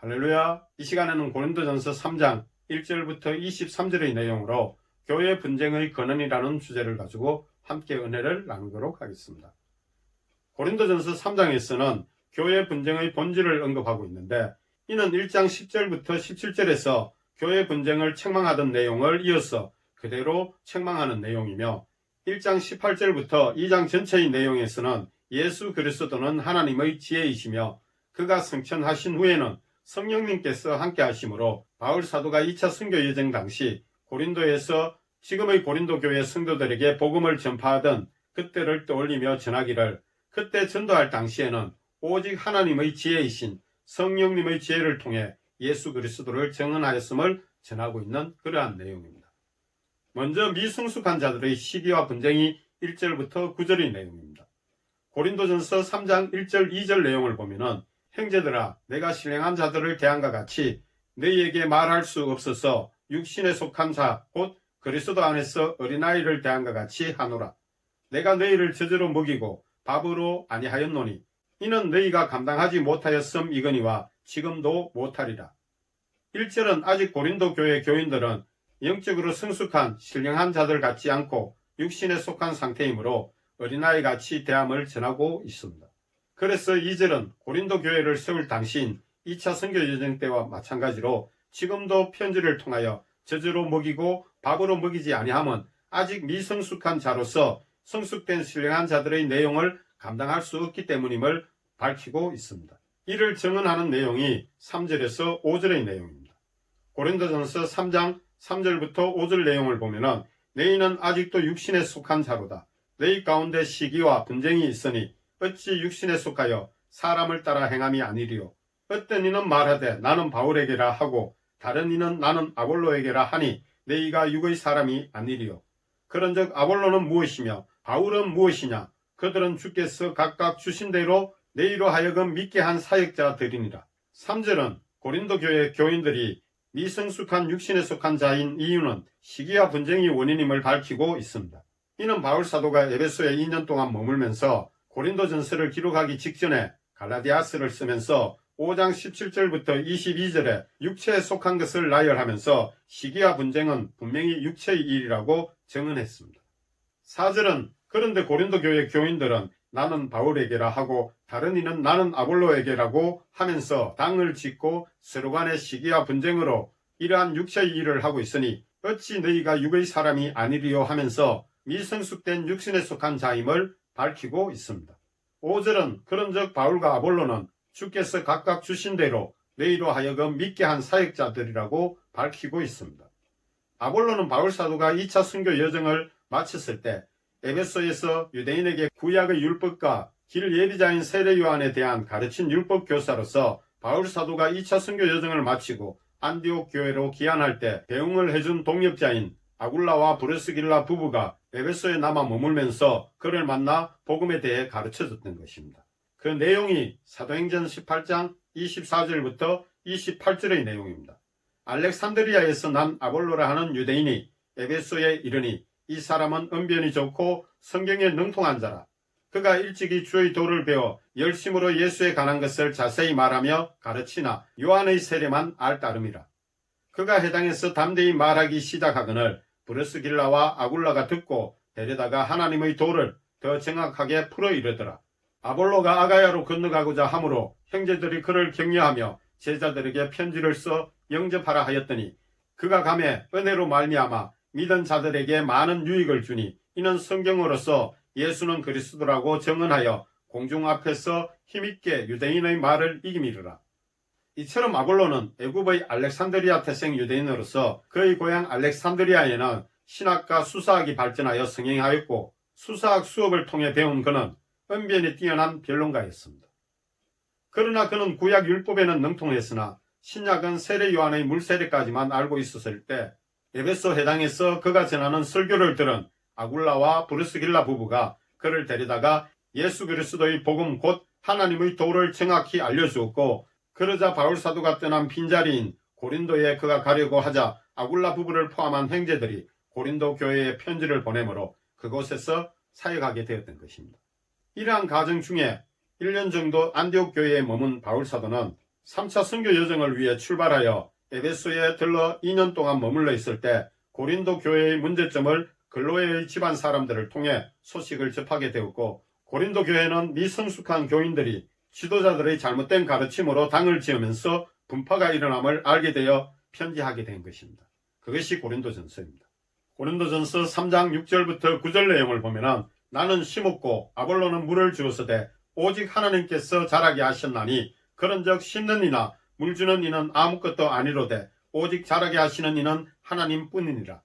할렐루야. 이 시간에는 고린도전서 3장 1절부터 23절의 내용으로 교회 분쟁의 근원이라는 주제를 가지고 함께 은혜를 나누도록 하겠습니다. 고린도전서 3장에서는 교회 분쟁의 본질을 언급하고 있는데, 이는 1장 10절부터 17절에서 교회 분쟁을 책망하던 내용을 이어서 그대로 책망하는 내용이며, 1장 18절부터 2장 전체의 내용에서는 예수 그리스도는 하나님의 지혜이시며 그가 승천하신 후에는 성령님께서 함께 하심으로 바울 사도가 2차 선교 여정 당시 고린도에서 지금의 고린도 교회 성도들에게 복음을 전파하던 그때를 떠올리며 전하기를, 그때 전도할 당시에는 오직 하나님의 지혜이신 성령님의 지혜를 통해 예수 그리스도를 증언하였음을 전하고 있는 그러한 내용입니다. 먼저 미성숙한 자들의 시기와 분쟁이 1절부터 9절의 내용입니다. 고린도전서 3장 1절 2절 내용을 보면은, 형제들아, 내가 신령한 자들을 대한과 같이 너희에게 말할 수 없어서 육신에 속한 자 곧 그리스도 안에서 어린아이를 대한과 같이 하노라. 내가 너희를 저주로 먹이고 밥으로 아니하였노니 이는 너희가 감당하지 못하였음이거니와 지금도 못하리라. 1절은 아직 고린도 교회 교인들은 영적으로 성숙한 신령한 자들 같지 않고 육신에 속한 상태이므로 어린아이 같이 대함을 전하고 있습니다. 그래서 2절은 고린도 교회를 세울 당시인 2차 선교 여정 때와 마찬가지로 지금도 편지를 통하여 저주로 먹이고 밥으로 먹이지 아니함은 아직 미성숙한 자로서 성숙된 신령한 자들의 내용을 감당할 수 없기 때문임을 밝히고 있습니다. 이를 증언하는 내용이 3절에서 5절의 내용입니다. 고린도전서 3장 3절부터 5절 내용을 보면은, 너희는 아직도 육신에 속한 자로다. 너희 가운데 시기와 분쟁이 있으니 어찌 육신에 속하여 사람을 따라 행함이 아니리요. 어떤 이는 말하되 나는 바울에게라 하고 다른 이는 나는 아볼로에게라 하니 너희가 육의 사람이 아니리요. 그런즉 아볼로는 무엇이며 바울은 무엇이냐? 그들은 주께서 각각 주신 대로 너희로 하여금 믿게 한 사역자들이니라. 3절은 고린도 교회 교인들이 미성숙한 육신에 속한 자인 이유는 시기와 분쟁이 원인임을 밝히고 있습니다. 이는 바울 사도가 에베소에 2년 동안 머물면서 고린도전서를 기록하기 직전에 갈라디아서를 쓰면서 5장 17절부터 22절에 육체에 속한 것을 나열하면서 시기와 분쟁은 분명히 육체의 일이라고 증언했습니다. 4절은 그런데 고린도 교회 교인들은 나는 바울에게라 하고 다른 이는 나는 아볼로에게라고 하면서 당을 짓고 서로 간의 시기와 분쟁으로 이러한 육체의 일을 하고 있으니 어찌 너희가 육의 사람이 아니리요 하면서 미성숙된 육신에 속한 자임을 밝히고 있습니다. 5절은 그런즉 바울과 아볼로는 주께서 각각 주신 대로 너희로 하여금 믿게 한 사역자들이라고 밝히고 있습니다. 아볼로는 바울 사도가 2차 선교 여정을 마쳤을 때 에베소에서 유대인에게 구약의 율법과 길 예비자인 세례 요한에 대한 가르친 율법 교사로서 바울 사도가 2차 선교 여정을 마치고 안디옥 교회로 귀환할 때 배웅을 해준 동역자인 아굴라와 브르스길라 부부가 에베소에 남아 머물면서 그를 만나 복음에 대해 가르쳐줬던 것입니다. 그 내용이 사도행전 18장 24절부터 28절의 내용입니다. 알렉산드리아에서 난 아볼로라 하는 유대인이 에베소에 이르니 이 사람은 언변이 좋고 성경에 능통한 자라. 그가 일찍이 주의 도를 배워 열심으로 예수에 관한 것을 자세히 말하며 가르치나 요한의 세례만 알 따름이라. 그가 해당에서 담대히 말하기 시작하거늘 브르스길라와 아굴라가 듣고 데려다가 하나님의 도를 더 정확하게 풀어 이르더라. 아볼로가 아가야로 건너가고자 하므로 형제들이 그를 격려하며 제자들에게 편지를 써 영접하라 하였더니 그가 가매 은혜로 말미암아 믿은 자들에게 많은 유익을 주니 이는 성경으로서 예수는 그리스도라고 증언하여 공중 앞에서 힘있게 유대인의 말을 이기미르라. 이처럼 아볼로는 애굽의 알렉산드리아 태생 유대인으로서 그의 고향 알렉산드리아에는 신학과 수사학이 발전하여 성행하였고 수사학 수업을 통해 배운 그는 언변이 뛰어난 변론가였습니다. 그러나 그는 구약 율법에는 능통했으나 신약은 세례 요한의 물세례까지만 알고 있었을 때 에베소 해당에서 그가 전하는 설교를 들은 아굴라와 브르스길라 부부가 그를 데려다가 예수 그리스도의 복음 곧 하나님의 도를 정확히 알려주었고, 그러자 바울 사도가 떠난 빈자리인 고린도에 그가 가려고 하자 아굴라 부부를 포함한 형제들이 고린도 교회에 편지를 보내므로 그곳에서 사역하게 되었던 것입니다. 이러한 과정 중에 1년 정도 안디옥 교회에 머문 바울 사도는 3차 선교 여정을 위해 출발하여 에베소에 들러 2년 동안 머물러 있을 때 고린도 교회의 문제점을 글로에의 집안 사람들을 통해 소식을 접하게 되었고, 고린도 교회는 미성숙한 교인들이 지도자들의 잘못된 가르침으로 당을 지으면서 분파가 일어남을 알게 되어 편지하게 된 것입니다. 그것이 고린도전서입니다. 고린도전서 3장 6절부터 9절 내용을 보면 나는 심었고 아볼로는 물을 주었으되 오직 하나님께서 자라게 하셨나니 그런즉 심는 이나 물 주는 이는 아무것도 아니로되 오직 자라게 하시는 이는 하나님뿐이니라.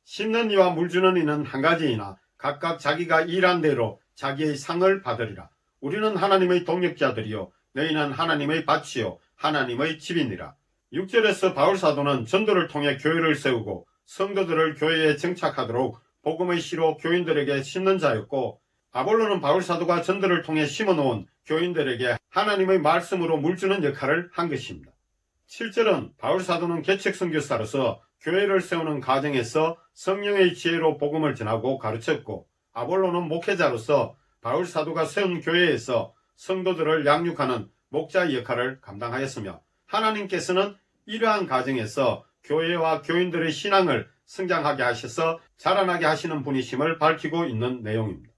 심는 이와 물 주는 이는 한 가지이나 각각 자기가 일한 대로 자기의 상을 받으리라. 우리는 하나님의 동역자들이요 너희는 하나님의 밭이요 하나님의 집이니라. 6절에서 바울사도는 전도를 통해 교회를 세우고 성도들을 교회에 정착하도록 복음의 씨로 교인들에게 심는 자였고, 아볼로는 바울사도가 전도를 통해 심어놓은 교인들에게 하나님의 말씀으로 물주는 역할을 한 것입니다. 7절은 바울사도는 개척선교사로서 교회를 세우는 과정에서 성령의 지혜로 복음을 전하고 가르쳤고, 아볼로는 목회자로서 바울사도가 세운 교회에서 성도들을 양육하는 목자 역할을 감당하였으며, 하나님께서는 이러한 과정에서 교회와 교인들의 신앙을 성장하게 하셔서 자라나게 하시는 분이심을 밝히고 있는 내용입니다.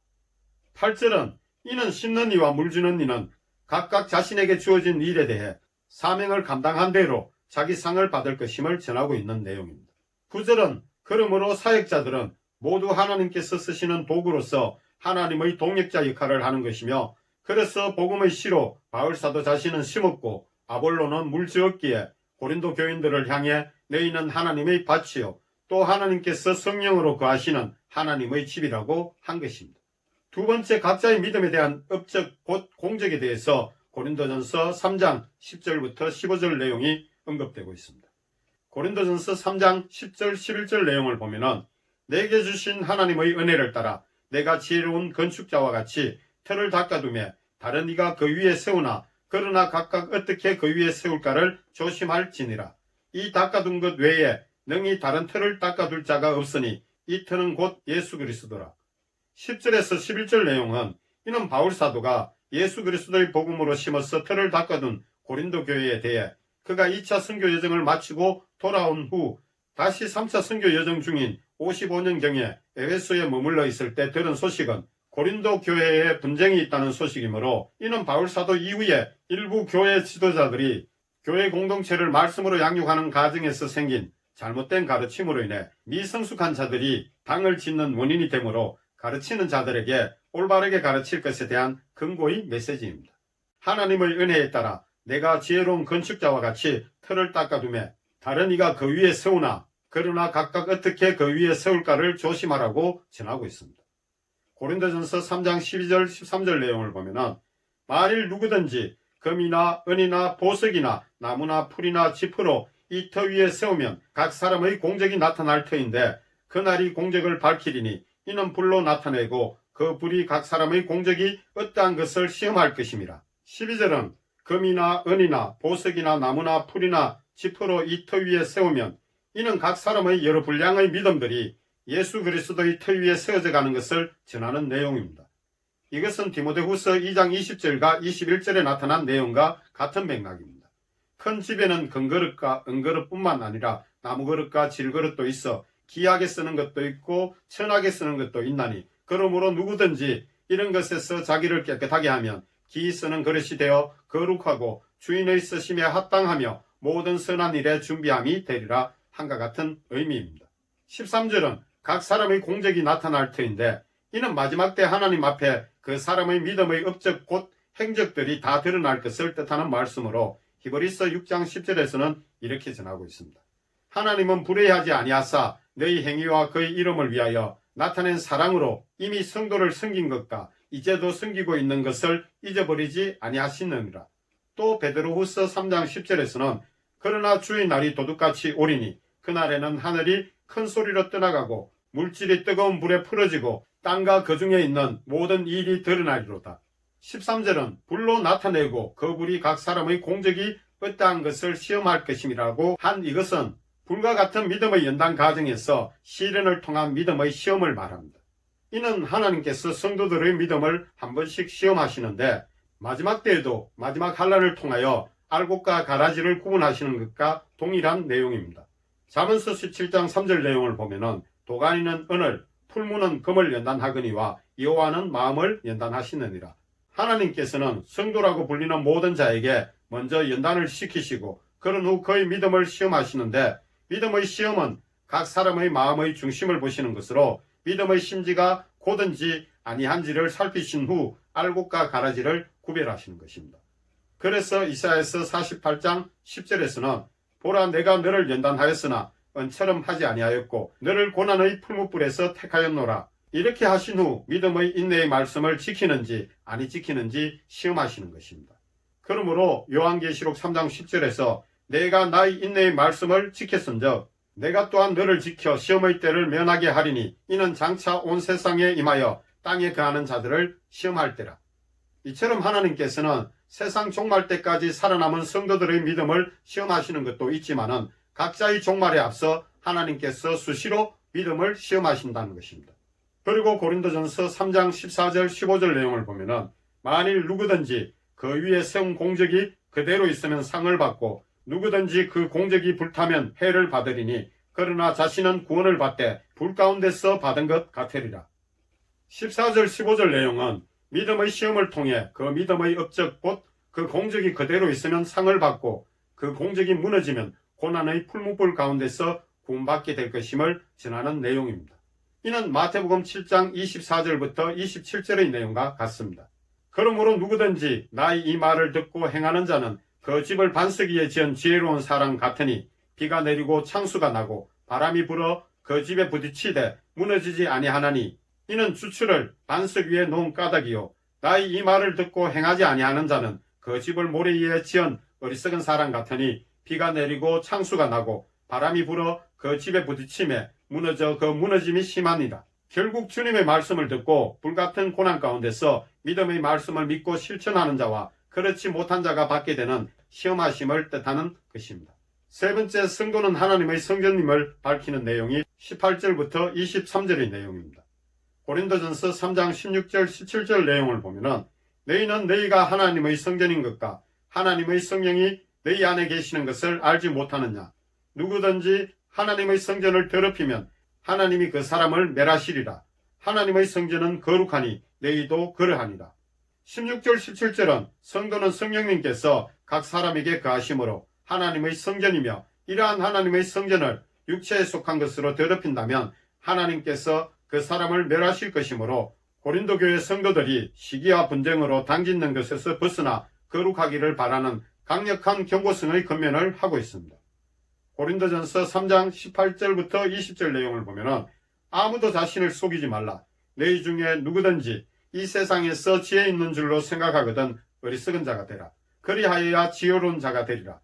8절은 이는 심는 이와 물 주는 이는 각각 자신에게 주어진 일에 대해 사명을 감당한 대로 자기 상을 받을 것임을 전하고 있는 내용입니다. 9절은 그러므로 사역자들은 모두 하나님께서 쓰시는 도구로서 하나님의 동역자 역할을 하는 것이며, 그래서 복음의 씨로 바울사도 자신은 심었고 아볼로는 물 주었기에 고린도 교인들을 향해 너희는 하나님의 밭이요 또 하나님께서 성령으로 거하시는 하나님의 집이라고 한 것입니다. 두 번째, 각자의 믿음에 대한 업적 곧 공적에 대해서 고린도전서 3장 10절부터 15절 내용이 언급되고 있습니다. 고린도전서 3장 10절 11절 내용을 보면은 내게 주신 하나님의 은혜를 따라 내가 지혜로운 건축자와 같이 틀을 닦아두매 다른 이가 그 위에 세우나 그러나 각각 어떻게 그 위에 세울까를 조심할지니라. 이 닦아둔 것 외에 능히 다른 틀을 닦아둘 자가 없으니 이 틀은 곧 예수 그리스도라. 10절에서 11절 내용은 이는 바울사도가 예수 그리스도의 복음으로 심어서 틀을 닦아둔 고린도 교회에 대해 그가 2차 선교 여정을 마치고 돌아온 후 다시 3차 선교 여정 중인 55년경에 에베소에 머물러 있을 때 들은 소식은 고린도 교회에 분쟁이 있다는 소식이므로, 이는 바울사도 이후에 일부 교회 지도자들이 교회 공동체를 말씀으로 양육하는 과정에서 생긴 잘못된 가르침으로 인해 미성숙한 자들이 당을 짓는 원인이 되므로 가르치는 자들에게 올바르게 가르칠 것에 대한 근거의 메시지입니다. 하나님의 은혜에 따라 내가 지혜로운 건축자와 같이 틀을 닦아두매 다른 이가 그 위에 세우나 그러나 각각 어떻게 그 위에 세울까를 조심하라고 전하고 있습니다. 고린도전서 3장 12절 13절 내용을 보면은 만일 누구든지 금이나 은이나 보석이나 나무나 풀이나 지프로 이 터 위에 세우면 각 사람의 공적이 나타날 터인데 그날이 공적을 밝히리니 이는 불로 나타내고 그 불이 각 사람의 공적이 어떠한 것을 시험할 것임이라. 12절은 금이나 은이나 보석이나 나무나 풀이나 지프로 이 터 위에 세우면 이는 각 사람의 여러 분량의 믿음들이 예수 그리스도의 터 위에 세워져 가는 것을 전하는 내용입니다. 이것은 디모데후서 2장 20절과 21절에 나타난 내용과 같은 맥락입니다. 큰 집에는 금그릇과 은그릇뿐만 아니라 나무그릇과 질그릇도 있어 귀하게 쓰는 것도 있고 천하게 쓰는 것도 있나니 그러므로 누구든지 이런 것에서 자기를 깨끗하게 하면 기 쓰는 그릇이 되어 거룩하고 주인의 쓰심에 합당하며 모든 선한 일에 준비함이 되리라 한과 같은 의미입니다. 13절은 각 사람의 공적이 나타날 터인데 이는 마지막 때 하나님 앞에 그 사람의 믿음의 업적 곧 행적들이 다 드러날 것을 뜻하는 말씀으로 히브리서 6장 10절에서는 이렇게 전하고 있습니다. 하나님은 불의하지 아니하사 너희 행위와 그의 이름을 위하여 나타낸 사랑으로 이미 성도를 섬긴 것과 이제도 섬기고 있는 것을 잊어버리지 아니하시느니라. 또 베드로후서 3장 10절에서는 그러나 주의 날이 도둑같이 오리니 그날에는 하늘이 큰 소리로 떠나가고 물질이 뜨거운 불에 풀어지고 땅과 그 중에 있는 모든 일이 드러나리로다. 13절은 불로 나타내고 그 불이 각 사람의 공적이 어떠한 것을 시험할 것임이라고 한 이것은 불과 같은 믿음의 연단 과정에서 시련을 통한 믿음의 시험을 말합니다. 이는 하나님께서 성도들의 믿음을 한 번씩 시험하시는데 마지막 때에도 마지막 환난을 통하여 알곡과 가라지를 구분하시는 것과 동일한 내용입니다. 잠언서 17장 3절 내용을 보면은 도가니는 은을, 풀무는 금을 연단하거니와 여호와는 마음을 연단하시느니라. 하나님께서는 성도라고 불리는 모든 자에게 먼저 연단을 시키시고 그런 후 그의 믿음을 시험하시는데, 믿음의 시험은 각 사람의 마음의 중심을 보시는 것으로 믿음의 심지가 고든지 아니한지를 살피신 후 알곡과 가라지를 구별하시는 것입니다. 그래서 이사야서 48장 10절에서는 보라, 내가 너를 연단하였으나 은처럼 하지 아니하였고 너를 고난의 풀무불에서 택하였노라. 이렇게 하신 후 믿음의 인내의 말씀을 지키는지 아니 지키는지 시험하시는 것입니다. 그러므로 요한계시록 3장 10절에서 내가 나의 인내의 말씀을 지켰은즉 내가 또한 너를 지켜 시험의 때를 면하게 하리니 이는 장차 온 세상에 임하여 땅에 거하는 자들을 시험할 때라. 이처럼 하나님께서는 세상 종말 때까지 살아남은 성도들의 믿음을 시험하시는 것도 있지만은 각자의 종말에 앞서 하나님께서 수시로 믿음을 시험하신다는 것입니다. 그리고 고린도전서 3장 14절 15절 내용을 보면은 만일 누구든지 그 위에 세운 공적이 그대로 있으면 상을 받고 누구든지 그 공적이 불타면 해를 받으리니 그러나 자신은 구원을 받되 불 가운데서 받은 것 같으리라. 14절 15절 내용은 믿음의 시험을 통해 그 믿음의 업적 곧 그 공적이 그대로 있으면 상을 받고 그 공적이 무너지면 고난의 풀무불 가운데서 구원받게 될 것임을 전하는 내용입니다. 이는 마태복음 7장 24절부터 27절의 내용과 같습니다. 그러므로 누구든지 나의 이 말을 듣고 행하는 자는 그 집을 반석 위에 지은 지혜로운 사람 같으니 비가 내리고 창수가 나고 바람이 불어 그 집에 부딪히되 무너지지 아니하나니 이는 주추를 반석 위에 놓은 까닭이요 나의 이 말을 듣고 행하지 아니하는 자는 그 집을 모래 위에 지은 어리석은 사람 같으니 비가 내리고 창수가 나고 바람이 불어 그 집에 부딪힘에 무너져 그 무너짐이 심하니라. 결국 주님의 말씀을 듣고 불같은 고난 가운데서 믿음의 말씀을 믿고 실천하는 자와 그렇지 못한 자가 받게 되는 시험하심을 뜻하는 것입니다. 세 번째, 성도는 하나님의 성전임을 밝히는 내용이 18절부터 23절의 내용입니다. 고린도전서 3장 16절 17절 내용을 보면은 너희는 너희가 하나님의 성전인 것과 하나님의 성령이 너희 안에 계시는 것을 알지 못하느냐. 누구든지 하나님의 성전을 더럽히면 하나님이 그 사람을 멸하시리라. 하나님의 성전은 거룩하니 너희도 그러하니라. 16절 17절은 성도는 성령님께서 각 사람에게 거하심으로 하나님의 성전이며 이러한 하나님의 성전을 육체에 속한 것으로 더럽힌다면 하나님께서 그 사람을 멸하실 것이므로 고린도 교회 성도들이 시기와 분쟁으로 당짓는 것에서 벗어나 거룩하기를 바라는 강력한 경고성의 권면을 하고 있습니다. 고린도전서 3장 18절부터 20절 내용을 보면 아무도 자신을 속이지 말라. 너희 중에 누구든지 이 세상에서 지혜 있는 줄로 생각하거든 어리석은 자가 되라. 그리하여야 지혜로운 자가 되리라.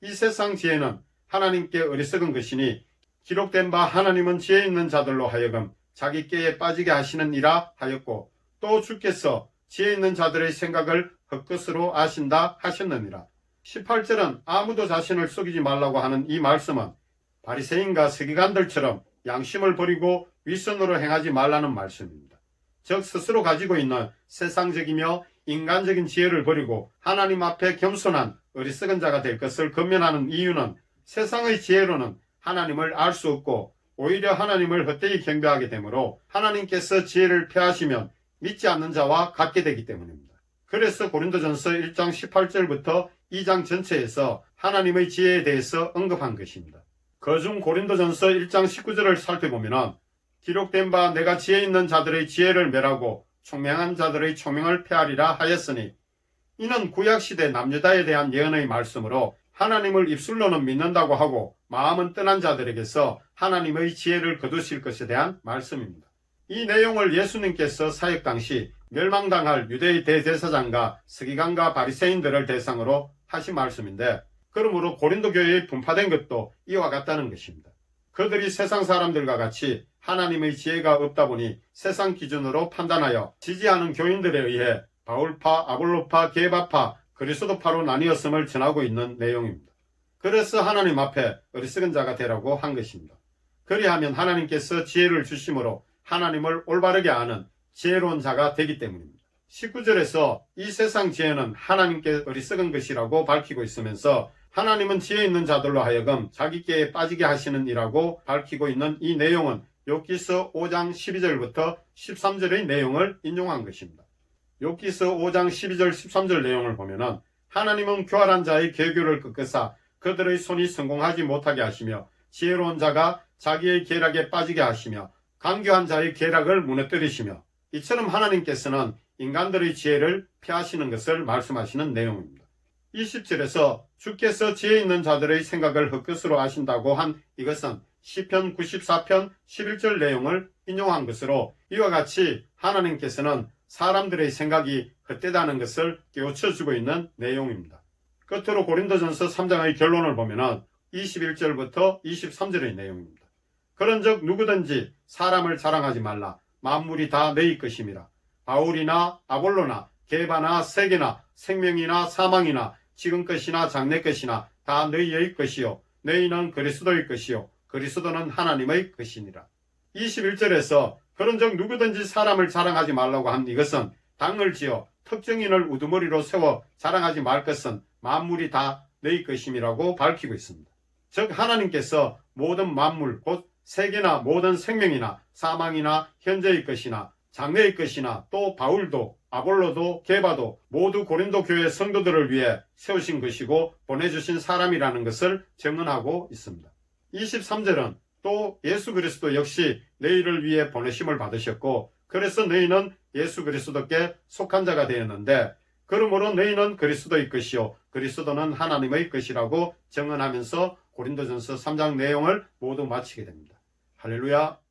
이 세상 지혜는 하나님께 어리석은 것이니 기록된 바 하나님은 지혜 있는 자들로 하여금 자기 꾀에 빠지게 하시는 이라 하였고 또 주께서 지혜 있는 자들의 생각을 헛것으로 아신다 하셨느니라. 18절은 아무도 자신을 속이지 말라고 하는 이 말씀은 바리새인과 서기관들처럼 양심을 버리고 윗선으로 행하지 말라는 말씀입니다. 즉 스스로 가지고 있는 세상적이며 인간적인 지혜를 버리고 하나님 앞에 겸손한 어리석은 자가 될 것을 권면하는 이유는 세상의 지혜로는 하나님을 알 수 없고 오히려 하나님을 헛되이 경배하게 되므로 하나님께서 지혜를 폐하시면 믿지 않는 자와 같게 되기 때문입니다. 그래서 고린도전서 1장 18절부터 2장 전체에서 하나님의 지혜에 대해서 언급한 것입니다. 그중 고린도전서 1장 19절을 살펴보면 기록된 바 내가 지혜 있는 자들의 지혜를 멸하고 총명한 자들의 총명을 폐하리라 하였으니 이는 구약시대 남유다에 대한 예언의 말씀으로 하나님을 입술로는 믿는다고 하고 마음은 떠난 자들에게서 하나님의 지혜를 거두실 것에 대한 말씀입니다. 이 내용을 예수님께서 사역 당시 멸망당할 유대의 대제사장과 서기관과 바리새인들을 대상으로 하신 말씀인데 그러므로 고린도 교회에 분파된 것도 이와 같다는 것입니다. 그들이 세상 사람들과 같이 하나님의 지혜가 없다 보니 세상 기준으로 판단하여 지지하는 교인들에 의해 바울파, 아볼로파, 게바파, 그리스도파로 나뉘었음을 전하고 있는 내용입니다. 그래서 하나님 앞에 어리석은 자가 되라고 한 것입니다. 그리하면 하나님께서 지혜를 주심으로 하나님을 올바르게 아는 지혜로운 자가 되기 때문입니다. 19절에서 이 세상 지혜는 하나님께 어리석은 것이라고 밝히고 있으면서 하나님은 지혜 있는 자들로 하여금 자기께에 빠지게 하시는 이라고 밝히고 있는 이 내용은 욥기서 5장 12절부터 13절의 내용을 인용한 것입니다. 욥기서 5장 12절 13절 내용을 보면은 하나님은 교활한 자의 계교를 꺾으사 그들의 손이 성공하지 못하게 하시며 지혜로운 자가 자기의 계략에 빠지게 하시며 간교한 자의 계략을 무너뜨리시며 이처럼 하나님께서는 인간들의 지혜를 피하시는 것을 말씀하시는 내용입니다. 20절에서 주께서 지혜 있는 자들의 생각을 헛것으로 아신다고 한 이것은 시편 94편 11절 내용을 인용한 것으로 이와 같이 하나님께서는 사람들의 생각이 헛되다는 것을 깨우쳐주고 있는 내용입니다. 끝으로 고린도전서 3장의 결론을 보면 21절부터 23절의 내용입니다. 그런즉 누구든지 사람을 자랑하지 말라. 만물이 다 너희 것임이라. 바울이나 아볼로나 게바나 세계나 생명이나 사망이나 지금 것이나 장래 것이나 다 너희의 것이요 너희는 그리스도의 것이요 그리스도는 하나님의 것이니라. 21절에서 그런즉 누구든지 사람을 자랑하지 말라고 한 이것은 당을 지어 특정인을 우두머리로 세워 자랑하지 말 것은 만물이 다 너희 것임이라고 밝히고 있습니다. 즉 하나님께서 모든 만물 곧 세계나 모든 생명이나 사망이나 현재의 것이나 장래의 것이나 또 바울도 아볼로도 게바도 모두 고린도 교회 성도들을 위해 세우신 것이고 보내주신 사람이라는 것을 증언하고 있습니다. 23절은 또 예수 그리스도 역시 너희를 위해 보내심을 받으셨고 그래서 너희는 예수 그리스도께 속한 자가 되었는데 그러므로 너희는 그리스도의 것이요 그리스도는 하나님의 것이라고 증언하면서 고린도전서 3장 내용을 모두 마치게 됩니다. 할렐루야.